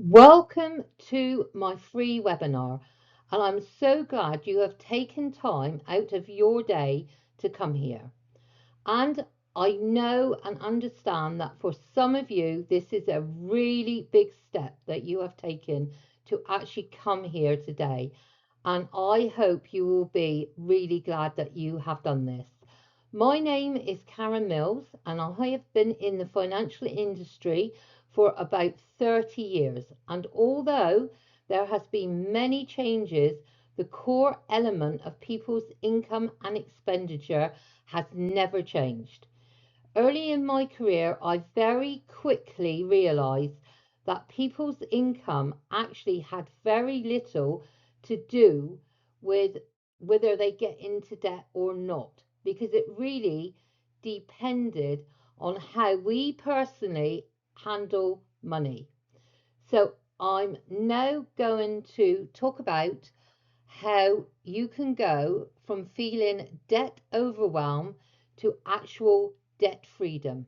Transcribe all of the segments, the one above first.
Welcome to my free webinar, and I'm so glad you have taken time out of your day to come here. And I know and understand that for some of you, this is a really big step that you have taken to actually come here today. And I hope you will be really glad that you have done this. My name is Karen Mills, and I have been in the financial industry for about 30 years. And although there has been many changes, the core element of people's income and expenditure has never changed. Early in my career, I very quickly realized that people's income actually had very little to do with whether they get into debt or not, because it really depended on how we personally handle money. So I'm now going to talk about how you can go from feeling debt overwhelm to actual debt freedom.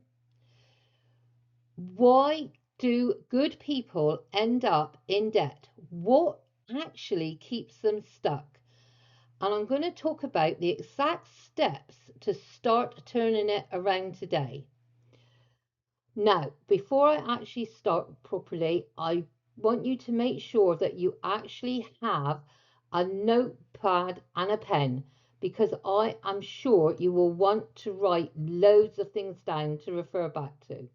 Why do good people end up in debt? What actually keeps them stuck? And I'm going to talk about the exact steps to start turning it around today. Now, before I actually start properly, I want you to make sure that you actually have a notepad and a pen, because I am sure you will want to write loads of things down to refer back to.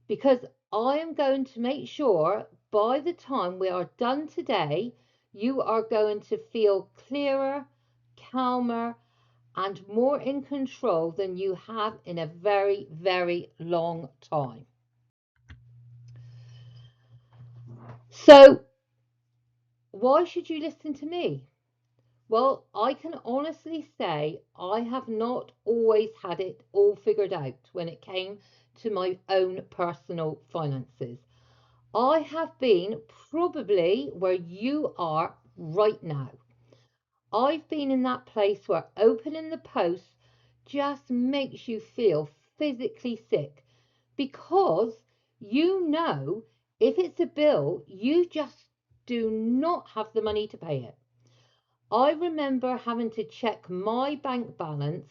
Because I am going to make sure by the time we are done today, you are going to feel clearer, calmer, and more in control than you have in a very, very long time. So, why should you listen to me? Well, I can honestly say I have not always had it all figured out when it came to my own personal finances. I have been probably where you are right now. I've been in that place where opening the post just makes you feel physically sick, because you know if it's a bill, you just do not have the money to pay it. I remember having to check my bank balance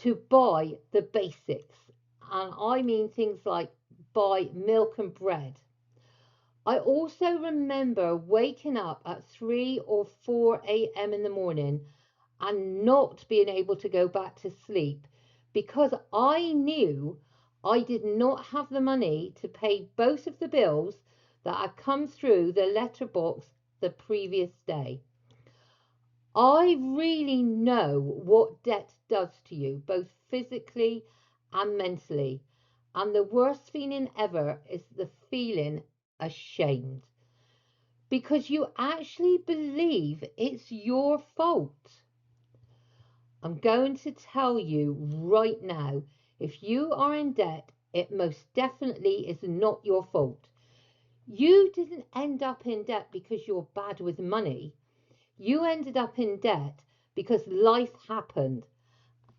to buy the basics, and I mean things like buy milk and bread. I also remember waking up at 3 or 4 a.m. in the morning and not being able to go back to sleep because I knew I did not have the money to pay both of the bills that had come through the letterbox the previous day. I really know what debt does to you, both physically and mentally. And the worst feeling ever is the feeling ashamed, because you actually believe it's your fault. I'm going to tell you right now, if you are in debt, it most definitely is not your fault. You didn't end up in debt because you're bad with money. You ended up in debt because life happened.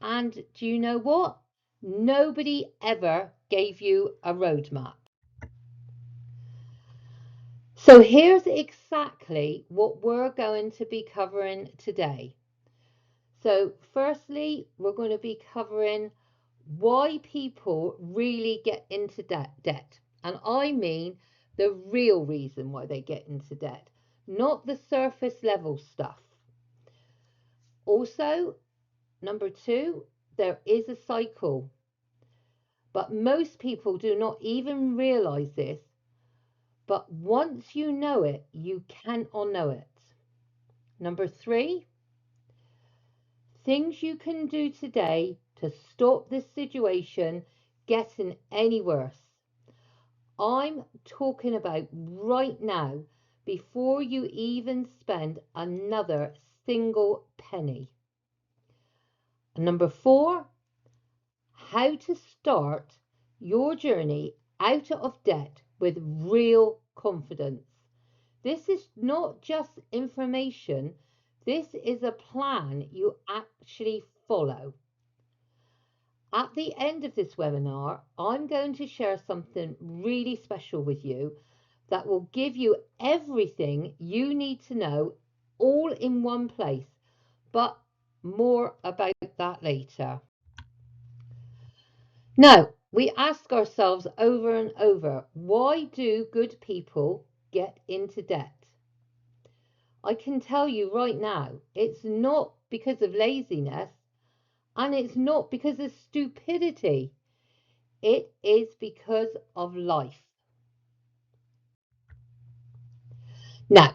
And do you know what? Nobody ever gave you a roadmap. So here's exactly what we're going to be covering today. So, firstly, we're going to be covering why people really get into debt. And I mean the real reason why they get into debt, not the surface level stuff. Also, number two, there is a cycle, but most people do not even realize this. But once you know it, you can unknow it. Number three, things you can do today to stop this situation getting any worse. I'm talking about right now, before you even spend another single penny. Number four, how to start your journey out of debt with real confidence. This is not just information, this is a plan you actually follow. At the end of this webinar, I'm going to share something really special with you that will give you everything you need to know all in one place. But more about that later. Now, we ask ourselves over and over, why do good people get into debt? I can tell you right now, it's not because of laziness and it's not because of stupidity. It is because of life. Now,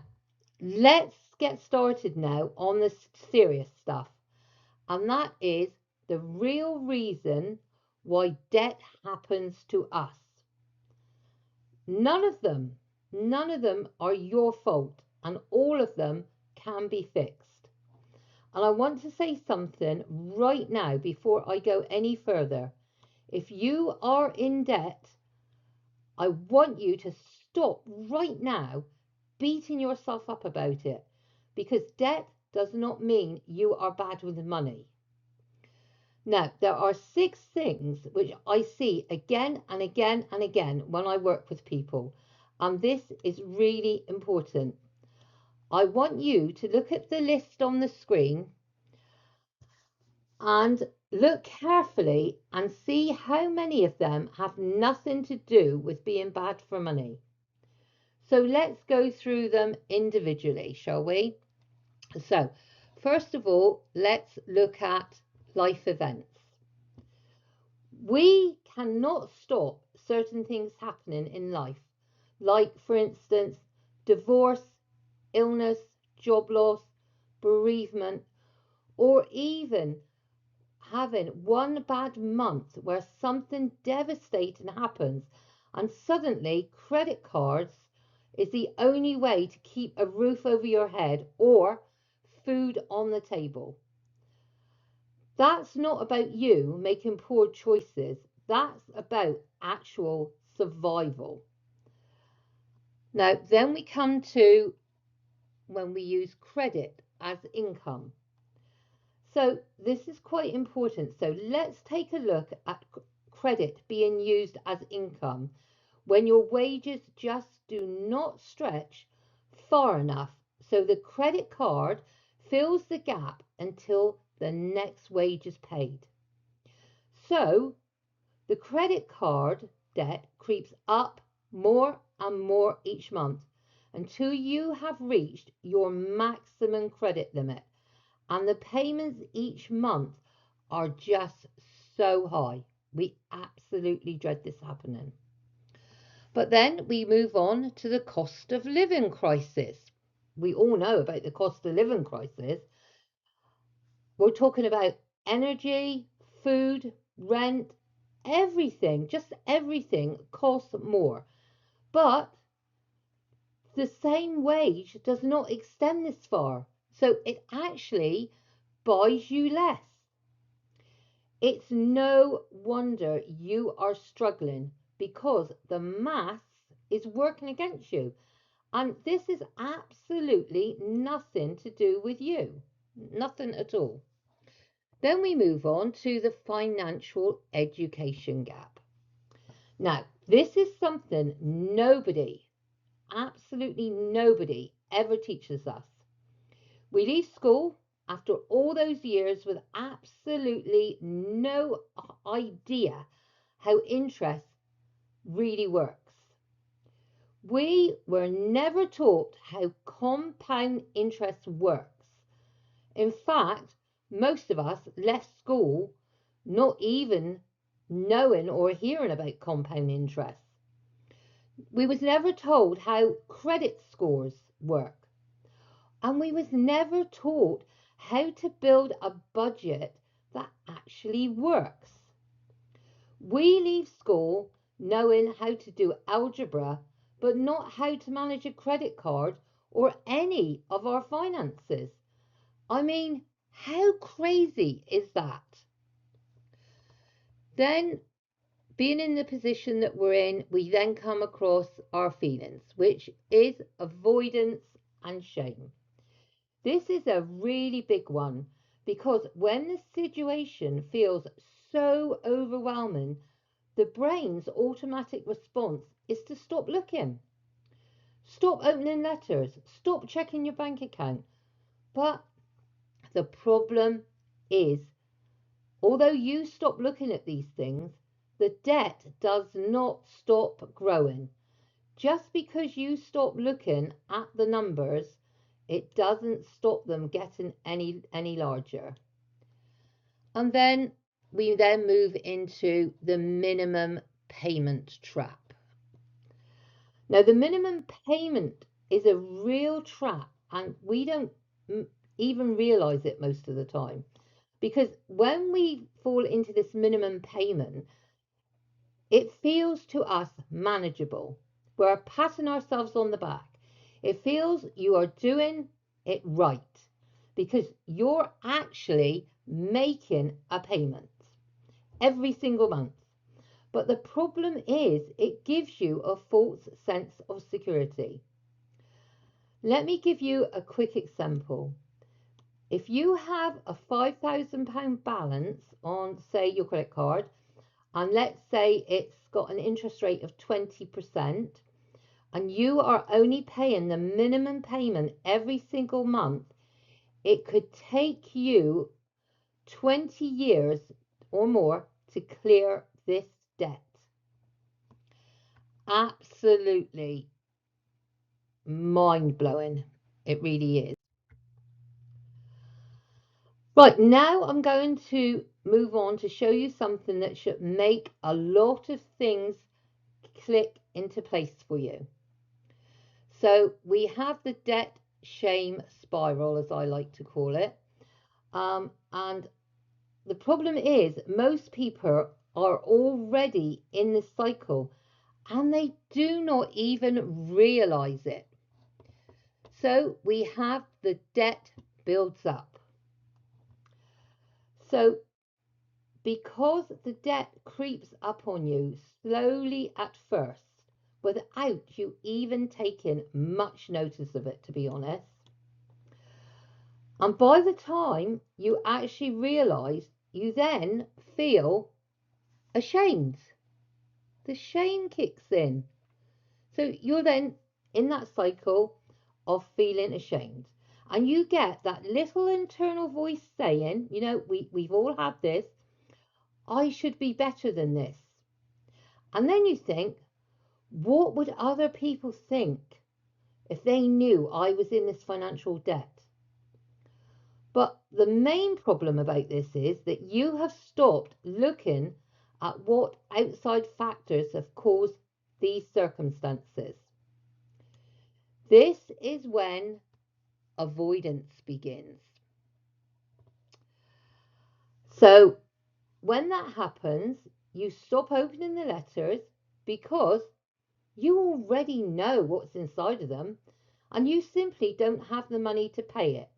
let's get started now on the serious stuff. And that is the real reason why debt happens to us. None of them, none of them are your fault, and all of them can be fixed. And I want to say something right now before I go any further. If you are in debt, I want you to stop right now beating yourself up about it, because debt does not mean you are bad with money. Now, there are 6 things which I see again and again and again when I work with people, and this is really important. I want you to look at the list on the screen and look carefully and see how many of them have nothing to do with being bad for money. So let's go through them individually, shall we? So, first of all, let's look at life events. We cannot stop certain things happening in life, like, for instance, divorce, illness, job loss, bereavement, or even having one bad month where something devastating happens and suddenly credit cards is the only way to keep a roof over your head or food on the table. That's not about you making poor choices. That's about actual survival. Now, then we come to when we use credit as income. So this is quite important. So let's take a look at credit being used as income when your wages just do not stretch far enough so the credit card fills the gap until the next wage is paid. So the credit card debt creeps up more and more each month until you have reached your maximum credit limit, and the payments each month are just so high. We absolutely dread this happening. But then we move on to the cost of living crisis. We all know about the cost of living crisis. We're talking about energy, food, rent, everything, just everything costs more. But the same wage does not extend this far. So it actually buys you less. It's no wonder you are struggling because the maths is working against you. And this is absolutely nothing to do with you. Nothing at all. Then we move on to the financial education gap. Now, this is something nobody, absolutely nobody, ever teaches us. We leave school after all those years with absolutely no idea how interest really works. We were never taught how compound interest works. In fact, most of us left school not even knowing or hearing about compound interest. We was never told how credit scores work. And we was never taught how to build a budget that actually works. We leave school knowing how to do algebra, but not how to manage a credit card or any of our finances. I mean, how crazy is that? Then, being in the position that we're in, we then come across our feelings, which is avoidance and shame. This is a really big one because when the situation feels so overwhelming, the brain's automatic response is to stop looking. Stop opening letters. Stop checking your bank account. But the problem is, although you stop looking at these things, the debt does not stop growing. Just because you stop looking at the numbers, it doesn't stop them getting any larger. And then we then move into the minimum payment trap. Now, the minimum payment is a real trap, and we don't even realize it most of the time. Because when we fall into this minimum payment, it feels to us manageable. We're patting ourselves on the back. It feels you are doing it right because you're actually making a payment every single month. But the problem is it gives you a false sense of security. Let me give you a quick example. If you have a £5,000 balance on, say, your credit card, and let's say it's got an interest rate of 20%, and you are only paying the minimum payment every single month, it could take you 20 years or more to clear this debt. Absolutely mind-blowing. It really is. Right, now I'm going to move on to show you something that should make a lot of things click into place for you. So we have the debt shame spiral, as I like to call it. And the problem is most people are already in this cycle and they do not even realize it. So we have the debt builds up. So because the debt creeps up on you slowly at first, without you even taking much notice of it, to be honest. And by the time you actually realise, you then feel ashamed. The shame kicks in. So you're then in that cycle of feeling ashamed. And you get that little internal voice saying, you know, we've all had this, I should be better than this. And then you think, what would other people think if they knew I was in this financial debt? But the main problem about this is that you have stopped looking at what outside factors have caused these circumstances. This is when avoidance begins. So when that happens, you stop opening the letters because you already know what's inside of them and you simply don't have the money to pay it.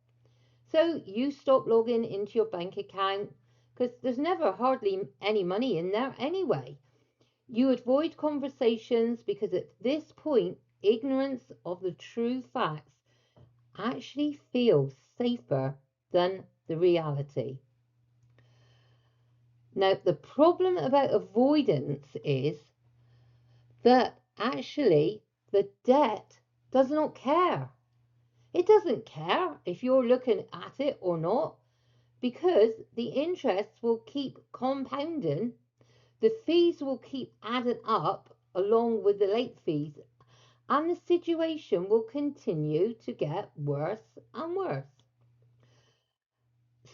So you stop logging into your bank account because there's never hardly any money in there anyway. You avoid conversations because at this point, ignorance of the true facts actually feels safer than the reality. Now, the problem about avoidance is that actually the debt does not care. It doesn't care if you're looking at it or not because the interest will keep compounding, the fees will keep adding up along with the late fees, and the situation will continue to get worse and worse.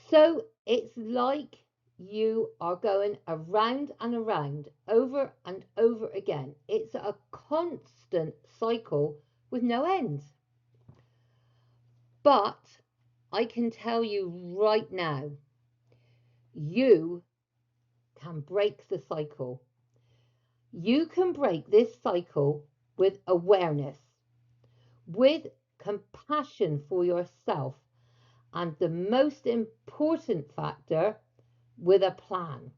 So it's like you are going around and around, over and over again. It's a constant cycle with no end. But I can tell you right now, you can break the cycle. You can break this cycle with awareness, with compassion for yourself, and the most important factor, with a plan.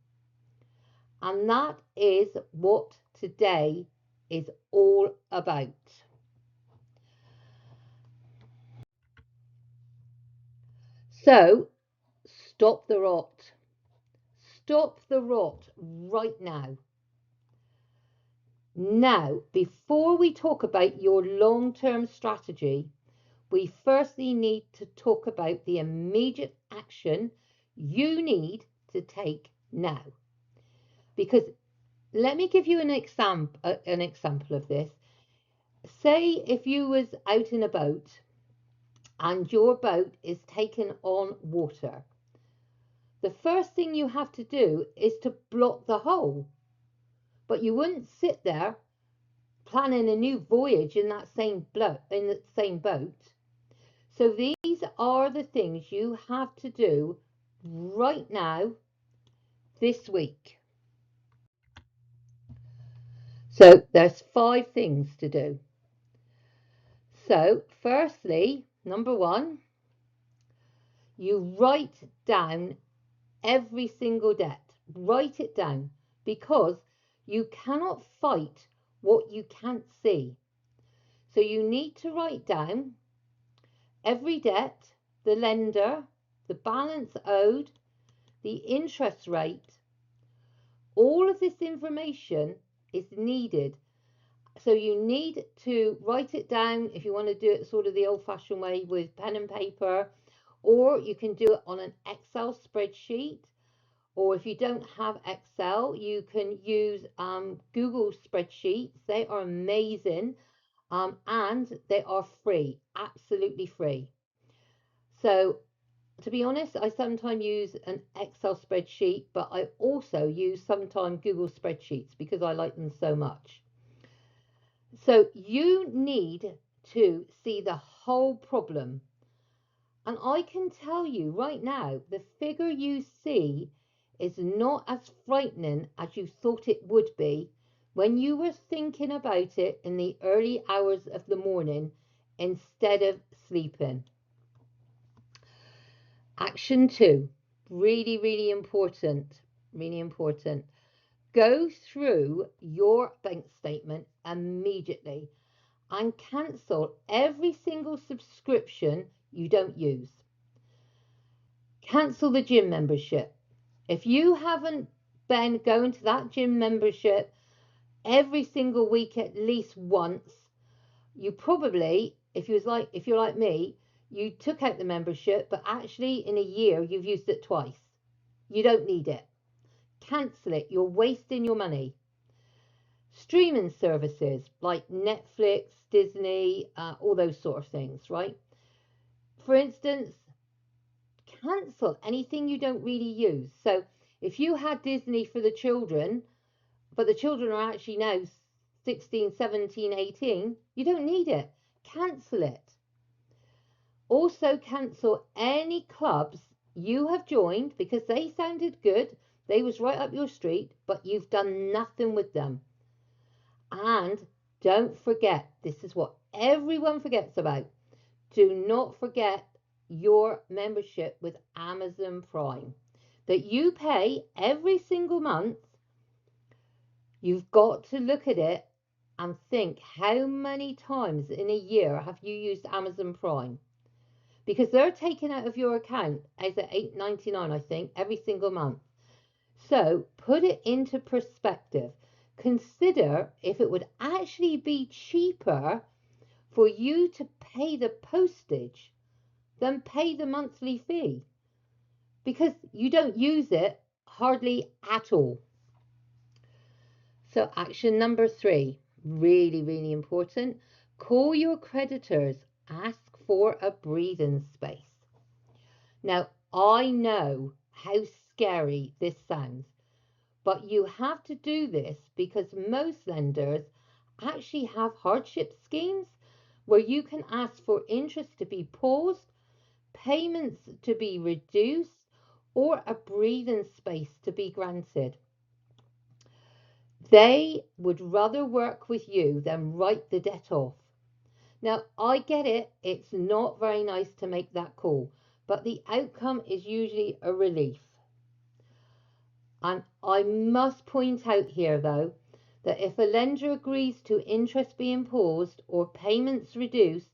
And that is what today is all about. So stop the rot. Stop the rot right now. Now, before we talk about your long-term strategy, we firstly need to talk about the immediate action you need to take now. Because let me give you an example of this. Say if you was out in a boat and your boat is taken on water. The first thing you have to do is to block the hole. But you wouldn't sit there planning a new voyage in that same boat. So these are the things you have to do right now, this week. So there's 5 things to do. So firstly, number 1, you write down every single debt. Write it down, because you cannot fight what you can't see. So you need to write down every debt, the lender, the balance owed, the interest rate. All of this information is needed. So you need to write it down if you want to do it sort of the old-fashioned way with pen and paper, or you can do it on an Excel spreadsheet, or if you don't have Excel, you can use Google spreadsheets. They are amazing, and they are free, absolutely free. So to be honest, I sometimes use an Excel spreadsheet, but I also use sometimes Google spreadsheets because I like them so much. So you need to see the whole problem. And I can tell you right now, the figure you see is not as frightening as you thought it would be when you were thinking about it in the early hours of the morning instead of sleeping. Action 2, really, really important, really important. Go through your bank statement immediately and cancel every single subscription you don't use. Cancel the gym membership. If you haven't been going to that gym membership every single week at least once, you probably, if you're like me, you took out the membership, but actually in a year you've used it twice. You don't need it. Cancel it. You're wasting your money. Streaming services like Netflix, Disney, all those sort of things, right? For instance, cancel anything you don't really use. So if you had Disney for the children, but the children are actually now 16, 17, 18, you don't need it. Cancel it. Also cancel any clubs you have joined because they sounded good, they was right up your street, but you've done nothing with them. And don't forget, this is what everyone forgets about. Do not forget your membership with Amazon Prime that you pay every single month. You've got to look at it and think, how many times in a year have you used Amazon Prime? Because they're taking out of your account as at $8.99, I think, every single month. So put it into perspective. Consider if it would actually be cheaper for you to pay the postage than pay the monthly fee, because you don't use it hardly at all. So action number 3, really, really important. Call your creditors. Ask for a breathing space. Now, I know how scary this sounds, but you have to do this because most lenders actually have hardship schemes where you can ask for interest to be paused, payments to be reduced, or a breathing space to be granted. They would rather work with you than write the debt off. Now, I get it, it's not very nice to make that call, but the outcome is usually a relief. And I must point out here, though, that if a lender agrees to interest being paused or payments reduced,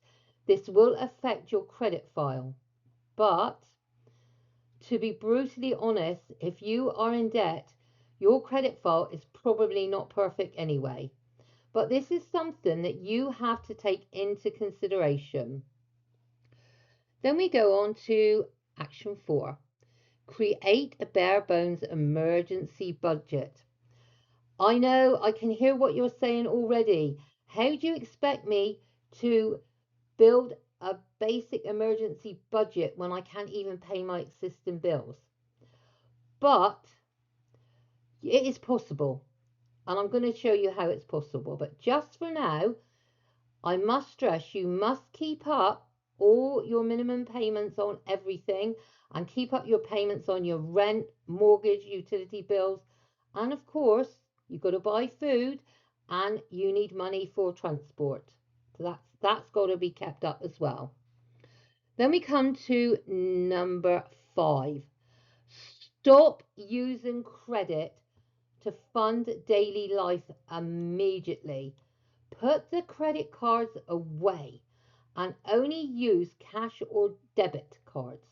this will affect your credit file. But to be brutally honest, if you are in debt, your credit file is probably not perfect anyway. But this is something that you have to take into consideration. Then we go on to action 4. Create a bare bones emergency budget. I know, I can hear what you're saying already. How do you expect me to build a basic emergency budget when I can't even pay my existing bills? But it is possible, and I'm going to show you how it's possible. But just for now, I must stress you must keep up all your minimum payments on everything and keep up your payments on your rent, mortgage, utility bills, and of course, you've got to buy food and you need money for transport. So that's got to be kept up as well. Then we come to number 5. Stop using credit to fund daily life immediately. Put the credit cards away and only use cash or debit cards.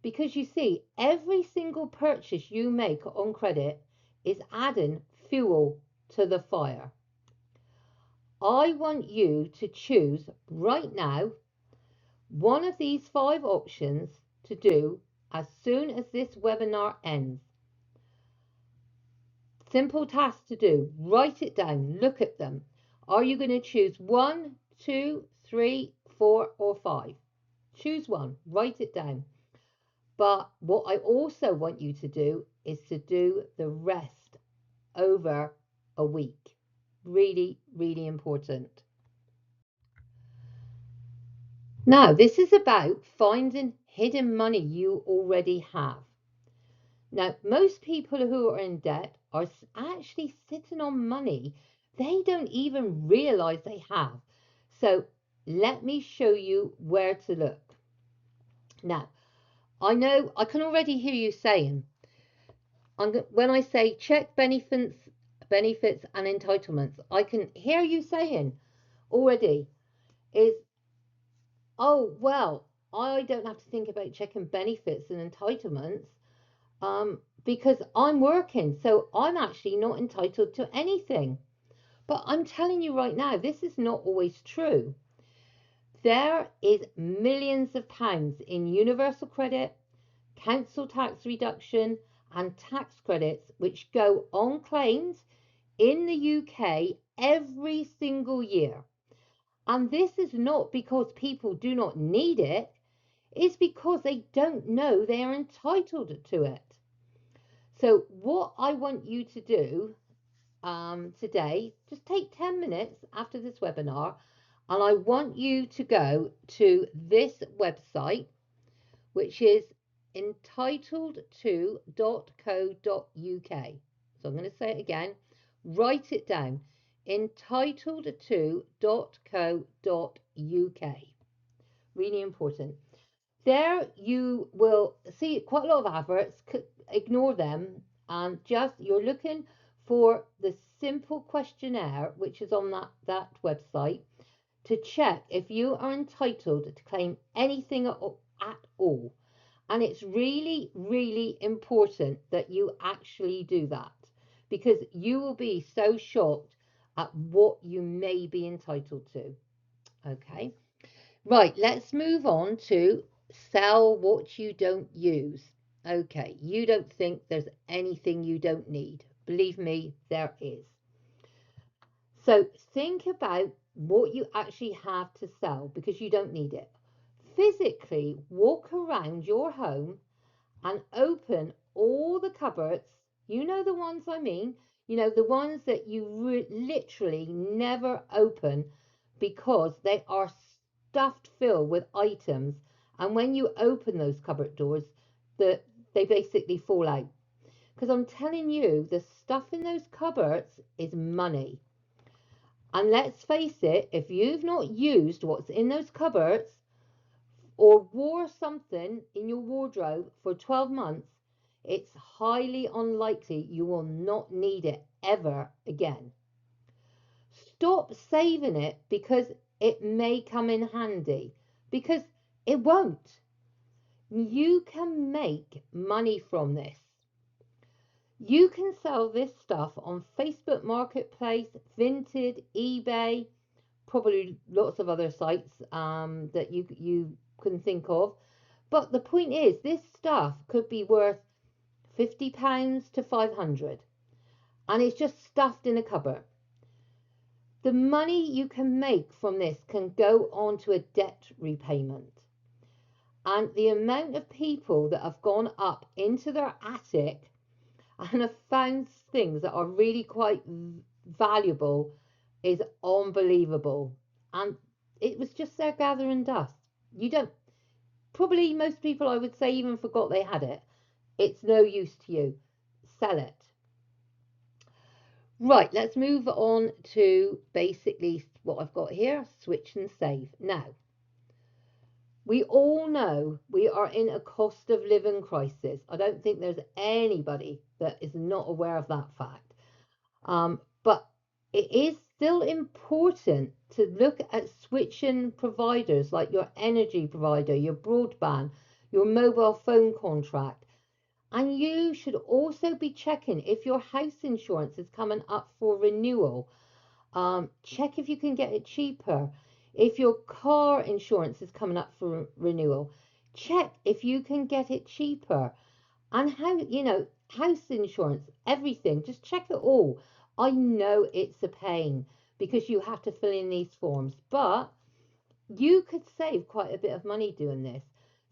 Because you see, every single purchase you make on credit is adding fuel to the fire. I want you to choose right now one of these 5 options to do as soon as this webinar ends. Simple task to do. Write it down. Look at them. Are you going to choose 1, 2, 3, 4, or 5? Choose one. Write it down. But what I also want you to do is to do the rest over a week. Really, really important. Now, this is about finding hidden money you already have. Now, most people who are in debt are actually sitting on money they don't even realize they have. So let me show you where to look. Now, I know I can already hear you saying, when I say check benefits and entitlements, I can hear you saying already is, oh, well, I don't have to think about checking benefits and entitlements because I'm working, so I'm actually not entitled to anything. But I'm telling you right now, this is not always true. There is millions of pounds in universal credit, council tax reduction, and tax credits which go on claims in the UK every single year. And this is not because people do not need it, it's because they don't know they are entitled to it. So, what I want you to do today, just take 10 minutes after this webinar, and I want you to go to this website, which is entitled2.co.uk. So I'm going to say it again, write it down, entitled2.co.uk. Really important. There you will see quite a lot of adverts, ignore them, and just you're looking for the simple questionnaire which is on that website to check if you are entitled to claim anything at all. And it's really, really important that you actually do that because you will be so shocked at what you may be entitled to. Okay, right, let's move on to sell what you don't use. Okay, you don't think there's anything you don't need. Believe me, there is. So think about what you actually have to sell because you don't need it. Physically walk around your home and open all the cupboards. You know the ones I mean. You know the ones that you literally never open because they are stuffed filled with items. And when you open those cupboard doors, they basically fall out. Because I'm telling you, the stuff in those cupboards is money. And let's face it, if you've not used what's in those cupboards or wore something in your wardrobe for 12 months, it's highly unlikely you will not need it ever again. Stop saving it because it may come in handy, because it won't. You can make money from this. You can sell this stuff on Facebook Marketplace, Vinted, eBay, probably lots of other sites that you can think of. But the point is, this stuff could be worth £50 to 500, and it's just stuffed in a cupboard. The money you can make from this can go on to a debt repayment. And the amount of people that have gone up into their attic and have found things that are really quite valuable is unbelievable. And it was just there gathering dust. You don't, probably most people I would say even forgot they had it. It's no use to you. Sell it. Right, let's move on to basically what I've got here, switch and save. Now, we all know we are in a cost of living crisis. I don't think there's anybody that is not aware of that fact. But it is still important to look at switching providers like your energy provider, your broadband, your mobile phone contract. And you should also be checking if your house insurance is coming up for renewal. Check if you can get it cheaper. If your car insurance is coming up for renewal, check if you can get it cheaper. And how, house insurance, everything, just check it all. I know it's a pain because you have to fill in these forms, but you could save quite a bit of money doing this.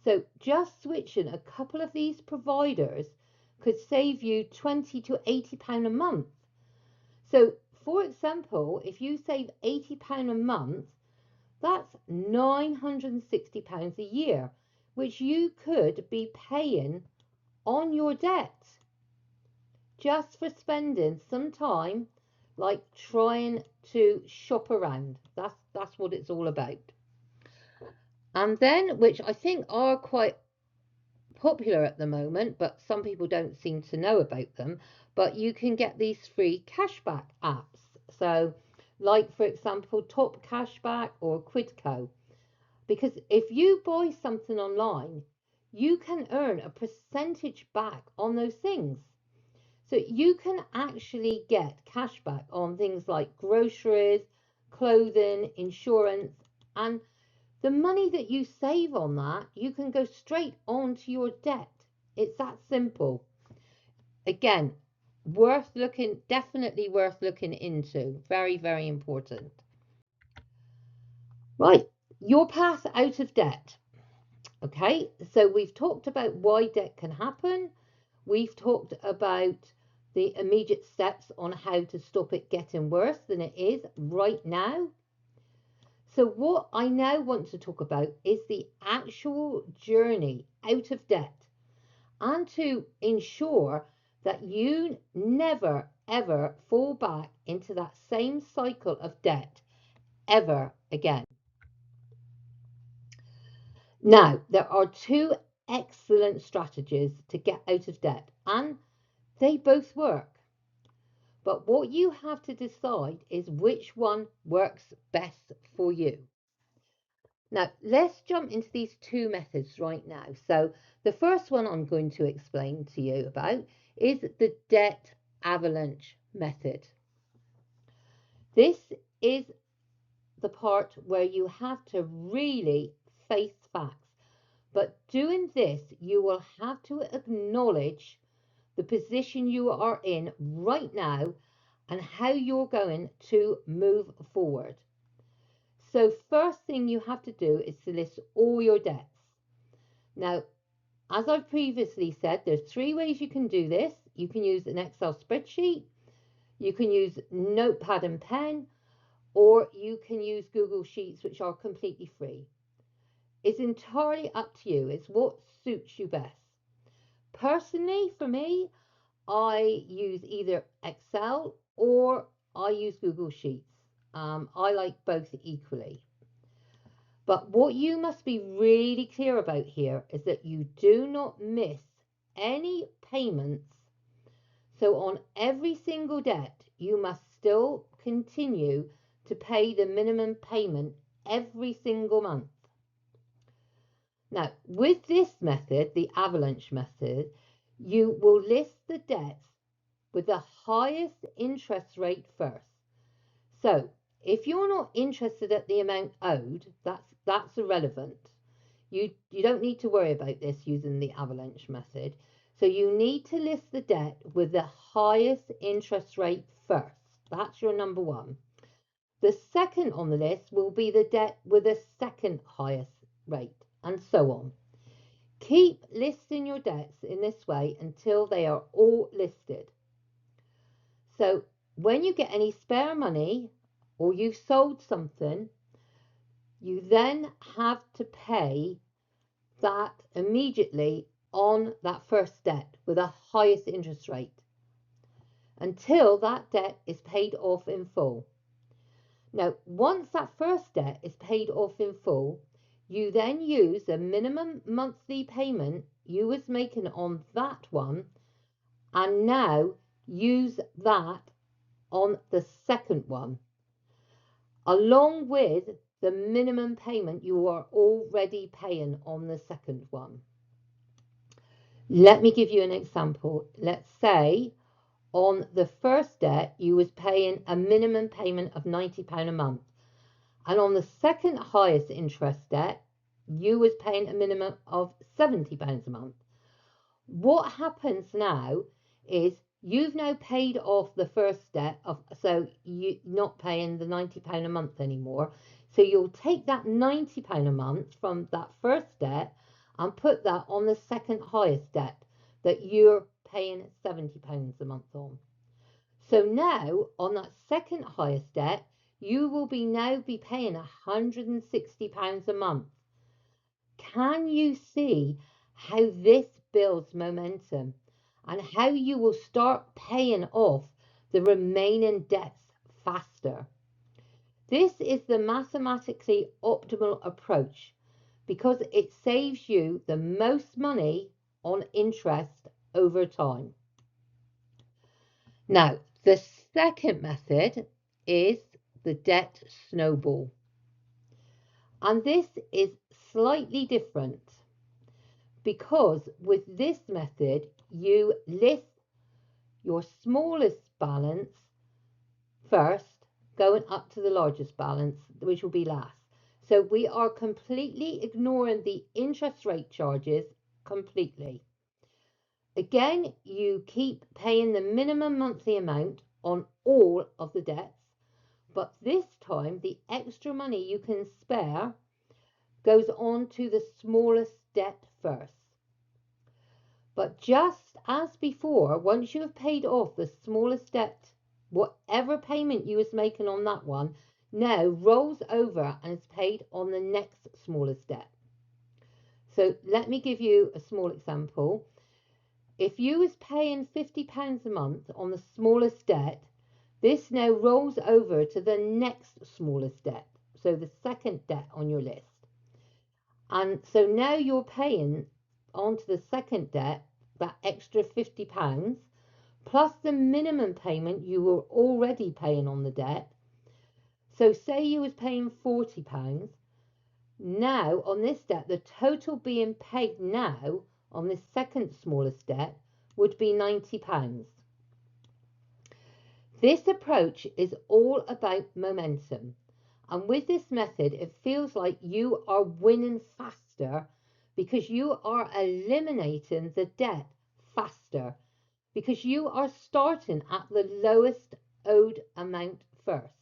So just switching a couple of these providers could save you 20 to 80 pound a month. So for example, if you save 80 pound a month, that's 960 pounds a year, which you could be paying on your debt just for spending some time like trying to shop around. That's what it's all about. And then, which I think are quite popular at the moment, but some people don't seem to know about them, but you can get these free cashback apps. So, like for example, Top Cashback or Quidco. Because if you buy something online, you can earn a percentage back on those things. So you can actually get cashback on things like groceries, clothing, insurance, and the money that you save on that, you can go straight on to your debt. It's that simple. Again, worth looking, definitely worth looking into. Very, very important. Right, your path out of debt. Okay, so we've talked about why debt can happen. We've talked about the immediate steps on how to stop it getting worse than it is right now. So what I now want to talk about is the actual journey out of debt and to ensure that you never ever fall back into that same cycle of debt ever again. Now, there are two excellent strategies to get out of debt and they both work. But what you have to decide is which one works best for you. Now, let's jump into these two methods right now. So, the first one I'm going to explain to you about is the debt avalanche method. This is the part where you have to really face facts. But doing this, you will have to acknowledge the position you are in right now and how you're going to move forward. So, first thing you have to do is to list all your debts. Now, as I've previously said, there's three ways you can do this. You can use an Excel spreadsheet, you can use notepad and pen, or you can use Google Sheets, which are completely free. It's entirely up to you. It's what suits you best. Personally, for me, I use either Excel or I use Google Sheets. I like both equally. But what you must be really clear about here is that you do not miss any payments. So on every single debt, you must still continue to pay the minimum payment every single month. Now, with this method, the avalanche method, you will list the debts with the highest interest rate first. So if you're not interested at the amount owed, that's irrelevant. You don't need to worry about this using the avalanche method. So you need to list the debt with the highest interest rate first. That's your number one. The second on the list will be the debt with the second highest rate, and so on. Keep listing your debts in this way until they are all listed. So when you get any spare money or you've sold something, you then have to pay that immediately on that first debt with the highest interest rate until that debt is paid off in full. Now, once that first debt is paid off in full, you then use the minimum monthly payment you was making on that one and now use that on the second one, along with the minimum payment you are already paying on the second one. Let me give you an example. Let's say on the first debt you was paying a minimum payment of £90 a month, and on the second highest interest debt you was paying a minimum of £70 a month. What happens now is you've now paid off the first debt so you're not paying the £90 a month anymore. So you'll take that £90 a month from that first debt and put that on the second highest debt that you're paying £70 a month on. So now on that second highest debt, you will now be paying £160 a month. Can you see how this builds momentum and how you will start paying off the remaining debts faster? This is the mathematically optimal approach because it saves you the most money on interest over time. Now, the second method is the debt snowball. And this is slightly different because with this method, you list your smallest balance first, going up to the largest balance, which will be last. So we are completely ignoring the interest rate charges completely. Again, you keep paying the minimum monthly amount on all of the debts, but this time the extra money you can spare goes on to the smallest debt first. But just as before, once you have paid off the smallest debt, whatever payment you was making on that one now rolls over and is paid on the next smallest debt. So let me give you a small example. If you was paying £50 a month on the smallest debt, this now rolls over to the next smallest debt, so the second debt on your list. And so now you're paying onto the second debt that extra £50 plus the minimum payment you were already paying on the debt. So say you was paying £40. Now on this debt, the total being paid now on this second smallest debt would be £90. This approach is all about momentum. And with this method, it feels like you are winning faster because you are eliminating the debt faster because you are starting at the lowest owed amount first.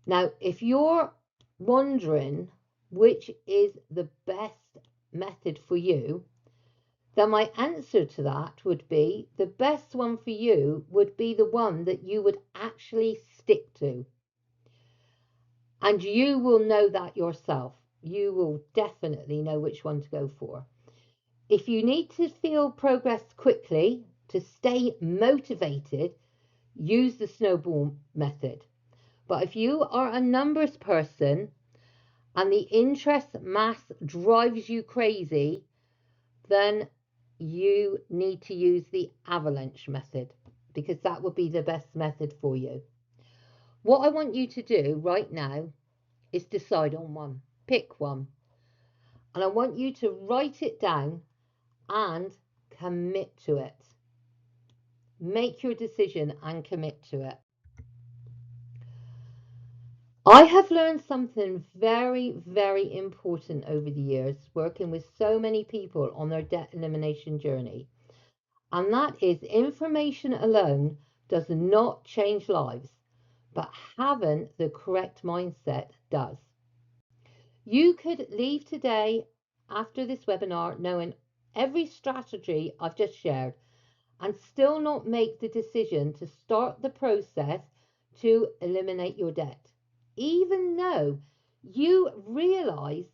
Now, if you're wondering which is the best method for you, then my answer to that would be the best one for you would be the one that you would actually stick to. And you will know that yourself. You will definitely know which one to go for. If you need to feel progress quickly, to stay motivated, use the snowball method. But if you are a numbers person and the interest mass drives you crazy, then you need to use the avalanche method because that would be the best method for you. What I want you to do right now is decide on one. Pick one. And I want you to write it down and commit to it. Make your decision and commit to it. I have learned something very, very important over the years working with so many people on their debt elimination journey. And that is information alone does not change lives, but having the correct mindset does. You could leave today after this webinar knowing every strategy I've just shared and still not make the decision to start the process to eliminate your debt, even though you realize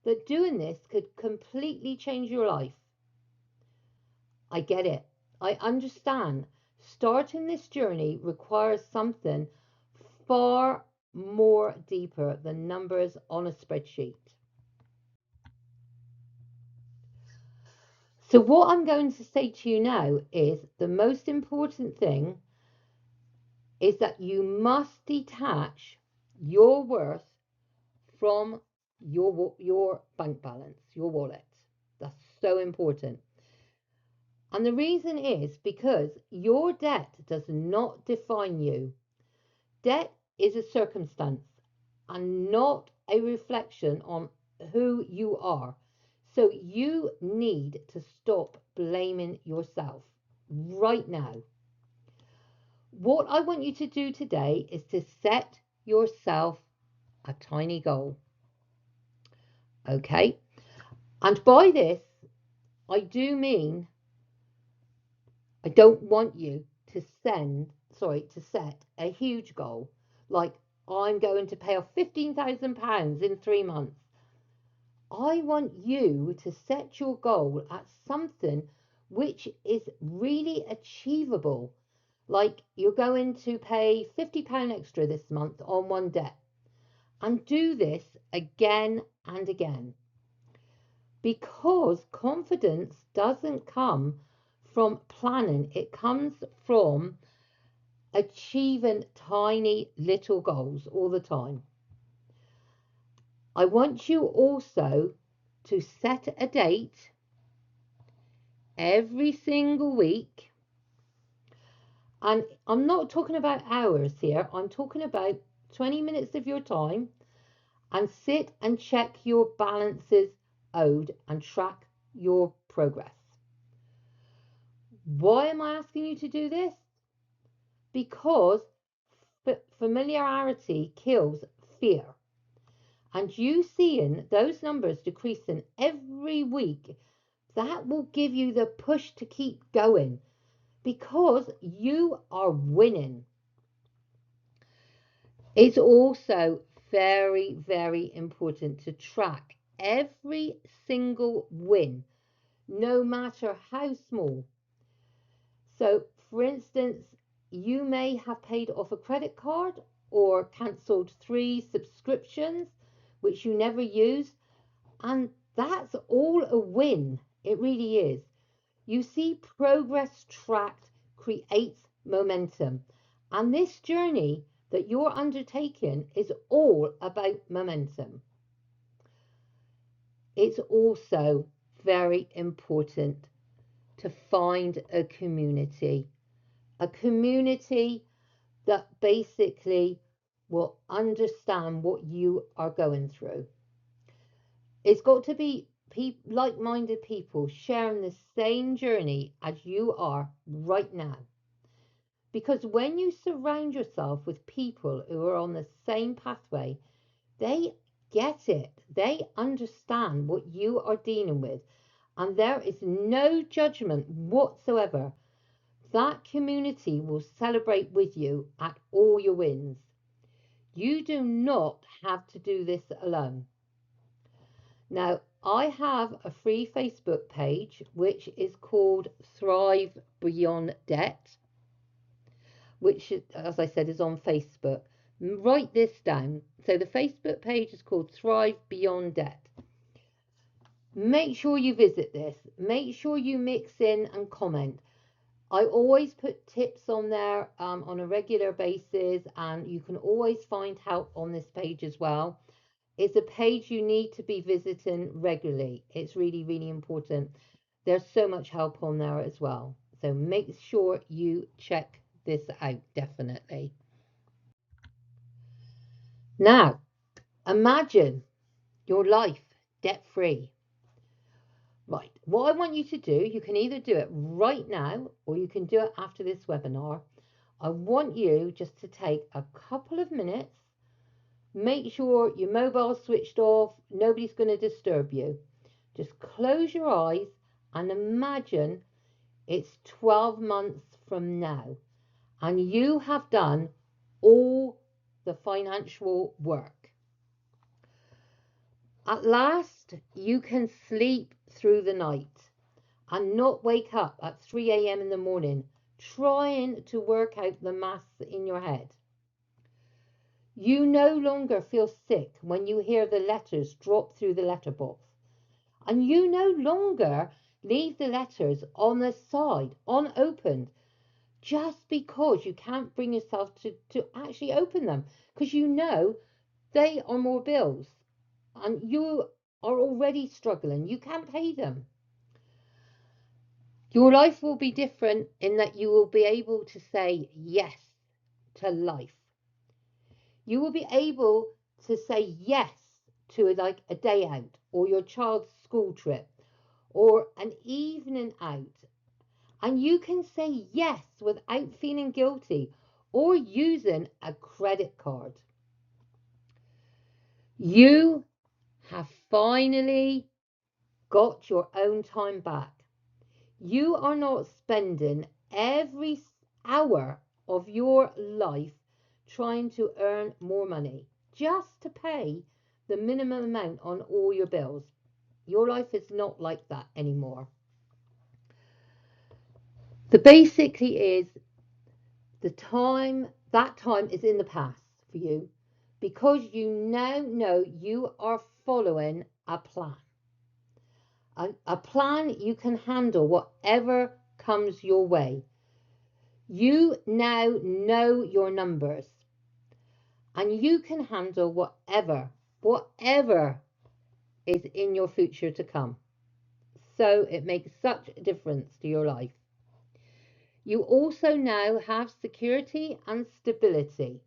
that doing this could completely change your life. I get it. I understand. Starting this journey requires something far more deeper than numbers on a spreadsheet. So, what I'm going to say to you now is the most important thing is that you must detach your worth from your bank balance, your wallet. That's so important. And the reason is because your debt does not define you. Debt is a circumstance and not a reflection on who you are. So you need to stop blaming yourself right now. What I want you to do today is to set yourself a tiny goal. Okay? And by this, I do mean I don't want you to set a huge goal like I'm going to pay off £15,000 in 3 months. I want you to set your goal at something which is really achievable. Like you're going to pay £50 extra this month on one debt and do this again and again. Because confidence doesn't come from planning, it comes from achieving tiny little goals all the time. I want you also to set a date every single week. And I'm not talking about hours here, I'm talking about 20 minutes of your time, and sit and check your balances owed and track your progress. Why am I asking you to do this? Because familiarity kills fear. And you seeing those numbers decreasing every week, that will give you the push to keep going because you are winning. It's also very, very important to track every single win, no matter how small. So, for instance, you may have paid off a credit card or cancelled 3 subscriptions which you never used, and that's all a win. It really is. You see, progress tracked creates momentum, and this journey that you're undertaking is all about momentum. It's also very important to find a community that basically will understand what you are going through. It's got to be like minded people sharing the same journey as you are right now. Because when you surround yourself with people who are on the same pathway, they get it, they understand what you are dealing with, and there is no judgment whatsoever. That community will celebrate with you at all your wins. You do not have to do this alone. Now, I have a free Facebook page which is called Thrive Beyond Debt, which, as I said, is on Facebook. Write this down. So, the Facebook page is called Thrive Beyond Debt. Make sure you visit this. Make sure you mix in and comment. I always put tips on there on a regular basis, and you can always find help on this page as well. It's a page you need to be visiting regularly. It's really, really important. There's so much help on there as well. So make sure you check this out, definitely. Now, imagine your life debt free. Right, what I want you to do, you can either do it right now or you can do it after this webinar. I want you just to take a couple of minutes, make sure your mobile's switched off, nobody's going to disturb you. Just close your eyes and imagine it's 12 months from now and you have done all the financial work. At last, you can sleep through the night and not wake up at 3 a.m. in the morning trying to work out the maths in your head. You no longer feel sick when you hear the letters drop through the letterbox. And you no longer leave the letters on the side, unopened, just because you can't bring yourself to actually open them. Because you know they are more bills and you are already struggling. You can't pay them. Your life will be different in that you will be able to say yes to life. You will be able to say yes to like a day out or your child's school trip or an evening out. And you can say yes without feeling guilty or using a credit card. You have finally got your own time back. You are not spending every hour of your life trying to earn more money just to pay the minimum amount on all your bills. Your life is not like that anymore. The basically is that time is in the past for you because you now know you are following a plan. A plan you can handle whatever comes your way. You now know your numbers and you can handle whatever is in your future to come. So it makes such a difference to your life. You also now have security and stability.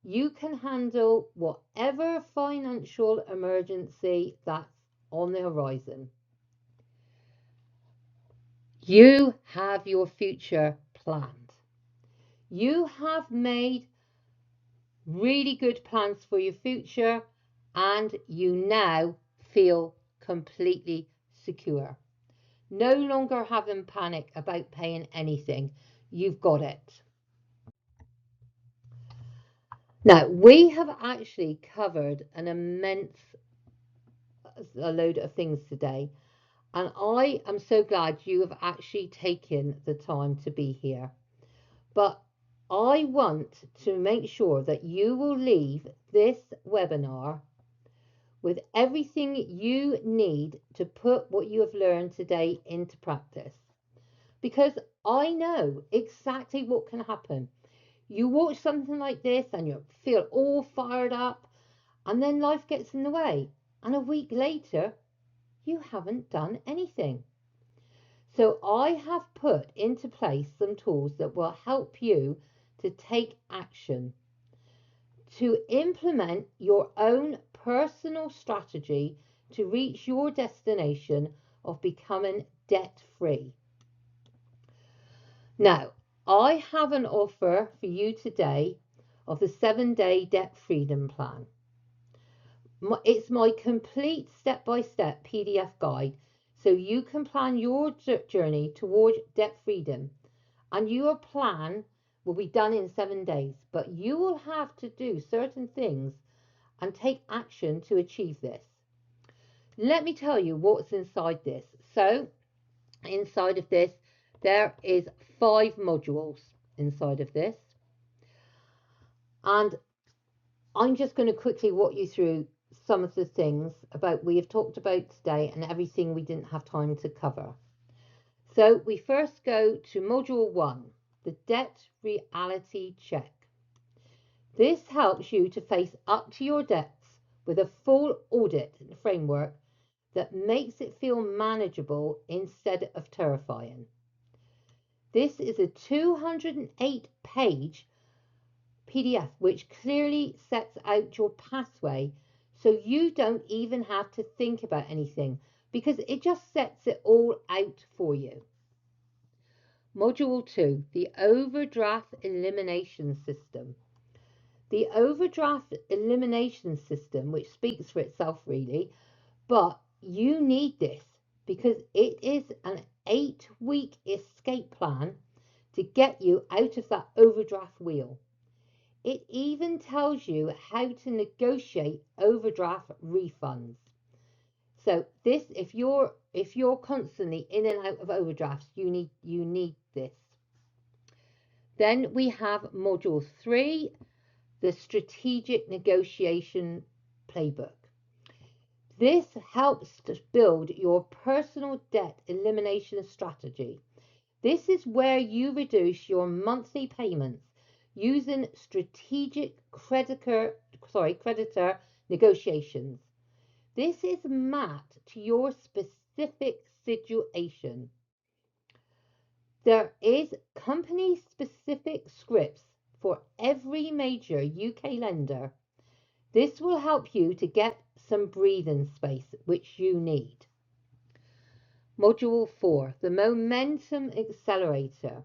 You can handle whatever financial emergency that's on the horizon. You have your future planned. You have made really good plans for your future and you now feel completely secure. No longer having panic about paying anything. You've got it. Now, we have actually covered an immense load of things today, and I am so glad you have actually taken the time to be here. But I want to make sure that you will leave this webinar with everything you need to put what you have learned today into practice. Because I know exactly what can happen. You watch something like this and you feel all fired up, and then life gets in the way. And a week later, you haven't done anything. So I have put into place some tools that will help you to take action, to implement your own personal strategy to reach your destination of becoming debt free. Now, I have an offer for you today of the 7-day debt freedom plan. It's my complete step-by-step PDF guide so you can plan your journey towards debt freedom. And your plan will be done in 7 days, but you will have to do certain things and take action to achieve this. Let me tell you what's inside this. So, inside of this, there is 5 modules inside of this. And I'm just going to quickly walk you through some of the things about we have talked about today and everything we didn't have time to cover. So we first go to module 1, the debt reality check. This helps you to face up to your debts with a full audit framework that makes it feel manageable instead of terrifying. This is a 208-page PDF which clearly sets out your pathway, so you don't even have to think about anything because it just sets it all out for you. Module 2, the overdraft elimination system. The overdraft elimination system, which speaks for itself really, but you need this because it is an 8-week escape plan to get you out of that overdraft wheel. It even tells you how to negotiate overdraft refunds. So this, if you're constantly in and out of overdrafts, you need this. Then we have module 3, the strategic negotiation playbook. This helps to build your personal debt elimination strategy. This is where you reduce your monthly payments using strategic creditor negotiations. This is mapped to your specific situation. There is company-specific scripts for every major UK lender. This will help you to get some breathing space, which you need. Module 4, the Momentum Accelerator.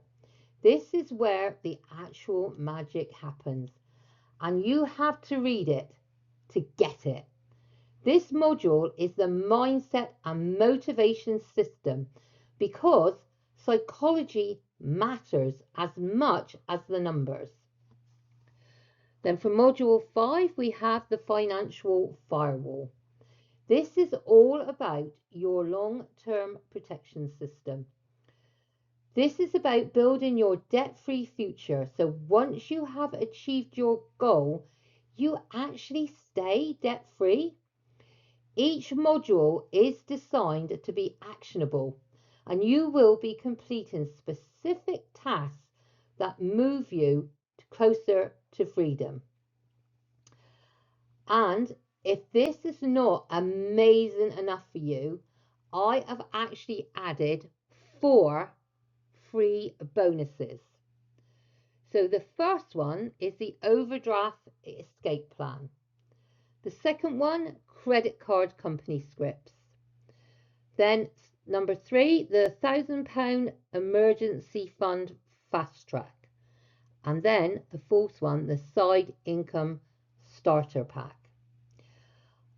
This is where the actual magic happens, and you have to read it to get it. This module is the mindset and motivation system because psychology matters as much as the numbers. Then for module 5, we have the financial firewall. This is all about your long-term protection system. This is about building your debt-free future. So once you have achieved your goal, you actually stay debt-free. Each module is designed to be actionable, and you will be completing specific tasks that move you closer to freedom. And if this is not amazing enough for you, I have actually added 4 free bonuses. So the first one is the overdraft escape plan. The second one, credit card company scripts. Then number 3, the £1,000 emergency fund fast track. And then the fourth one, the side income starter pack.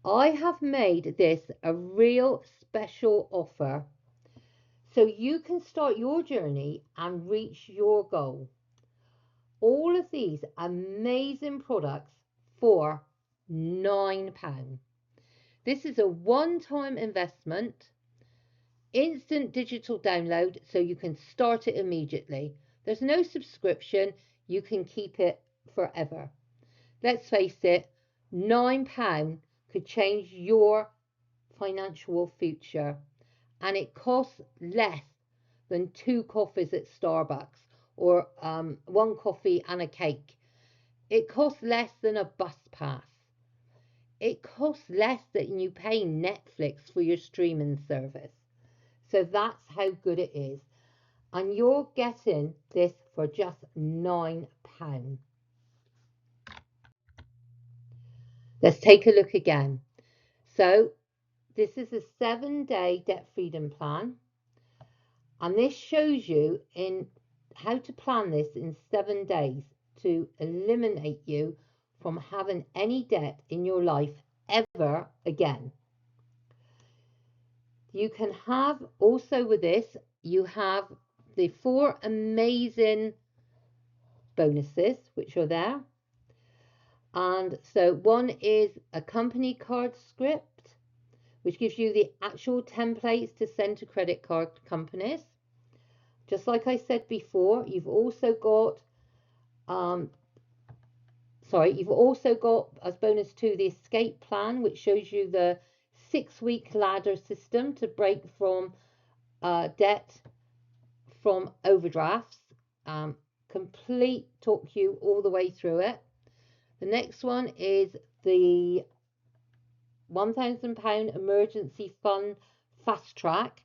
I have made this a real special offer so you can start your journey and reach your goal. All of these amazing products for £9. This is a one-time investment, instant digital download, so you can start it immediately. There's no subscription, you can keep it forever. Let's face it, £9 could change your financial future, and it costs less than 2 coffees at Starbucks or 1 coffee and a cake. It costs less than a bus pass. It costs less than you pay Netflix for your streaming service. So that's how good it is. And you're getting this for just £9. Let's take a look again. So this is a 7-day debt freedom plan. And this shows you in how to plan this in 7 days to eliminate you from having any debt in your life ever again. You can have also with this, you have the 4 amazing bonuses which are there. And so one is a company card script, which gives you the actual templates to send to credit card companies. Just like I said before, you've also got as bonus 2 the escape plan, which shows you the 6-week ladder system to break from debt from overdrafts. Complete talk you all the way through it. The next one is the £1,000 emergency fund fast track,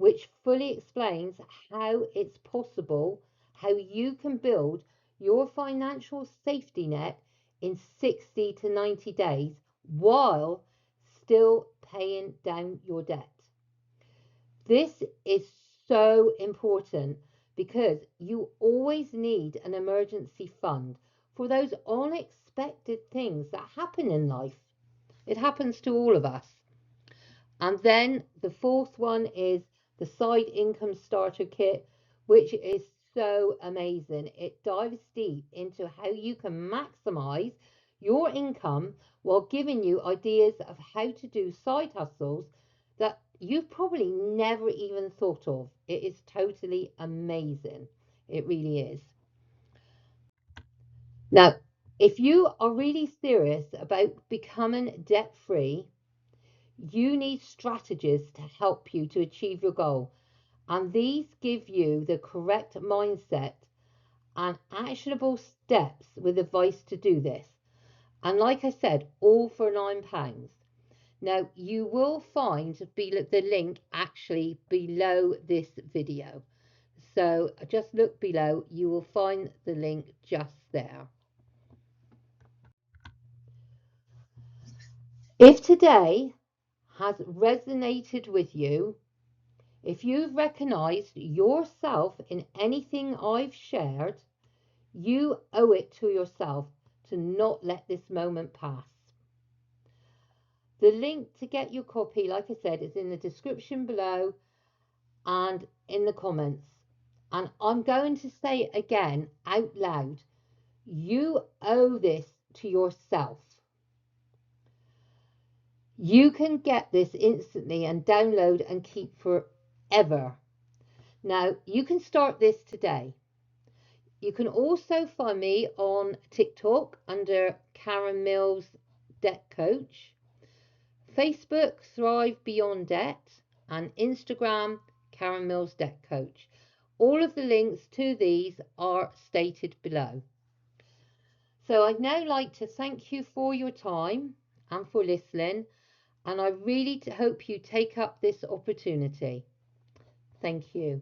which fully explains how it's possible, how you can build your financial safety net in 60 to 90 days while still paying down your debt. This is so important because you always need an emergency fund for those unexpected things that happen in life. It happens to all of us. And then the fourth one is the side income starter kit, which is so amazing. It dives deep into how you can maximize your income while giving you ideas of how to do side hustles that you've probably never even thought of. It is totally amazing. It really is. Now, if you are really serious about becoming debt free, you need strategies to help you to achieve your goal. And these give you the correct mindset and actionable steps with advice to do this. And like I said, all for £9. Now, you will find the link actually below this video. So just look below, you will find the link just there. If today has resonated with you, if you've recognized yourself in anything I've shared, you owe it to yourself to not let this moment pass. The link to get your copy, like I said, is in the description below and in the comments. And I'm going to say it again out loud. You owe this to yourself. You can get this instantly and download and keep forever. Now, you can start this today. You can also find me on TikTok under Karen Mills Debt Coach, Facebook Thrive Beyond Debt, and Instagram Karen Mills Debt Coach. All of the links to these are stated below. So I'd now like to thank you for your time and for listening, and I really hope you take up this opportunity. Thank you.